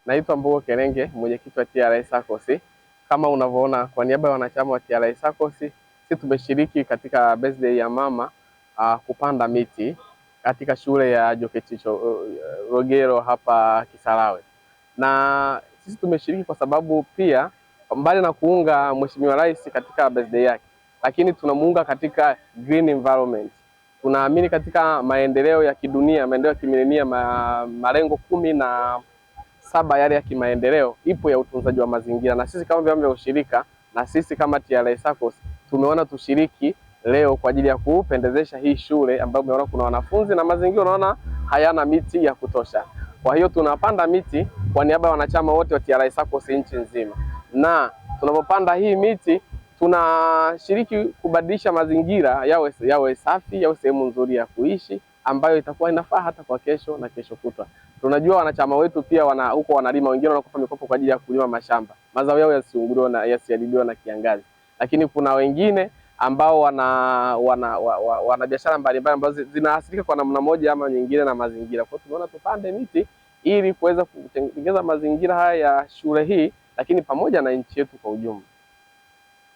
Naitwa Mbogo Kerenge, mwenyekiti wa TRA SACCOS. Kama unavyoona, kwa niaba ya wanachama wa TRA SACCOS, sisi tumeshiriki katika birthday ya mama kupanda miti katika shule ya Joketicho Rogero hapa Kisarawe. Na sisi tumeshiriki kwa sababu pia mbali na kuunga Mheshimiwa Rais katika birthday yake, lakini tunamuunga katika green environment. Tunaamini katika maendeleo ya kidunia, maendeleo ya kimilenia, malengo 17 yale ya kimaendeleo ipo ya utunzaji wa mazingira, na sisi kama vyama vya ushirika na sisi kama TRA SACCOS tumeona tushiriki leo kwa ajili ya kupendezesha hii shule ambayo umeona kuna wanafunzi na mazingira unaona hayana miti ya kutosha. Kwa hiyo tunapanda miti kwa niaba ya wanachama wote wa TRA SACCOS nchi nzima, na tunapopanda hii miti tunashiriki kubadilisha mazingira yawe safi, yawe sehemu nzuri ya kuishi ambayo itakuwa inafaa hata kwa kesho na kesho kutwa. Tunajua wanachama wetu pia huko wanalima, wengine wanakupa mikopo kwa ajili ya kulima mashamba, mazao yao yasiunguliwe na yasiharibiwe na kiangazi, lakini kuna wengine ambao wana biashara mbalimbali ambazo zinaathirika kwa namna moja ama nyingine na mazingira. Kwa hiyo tumeona tupande miti ili kuweza kutengeneza mazingira haya ya shule hii, lakini pamoja na nchi yetu kwa ujumla.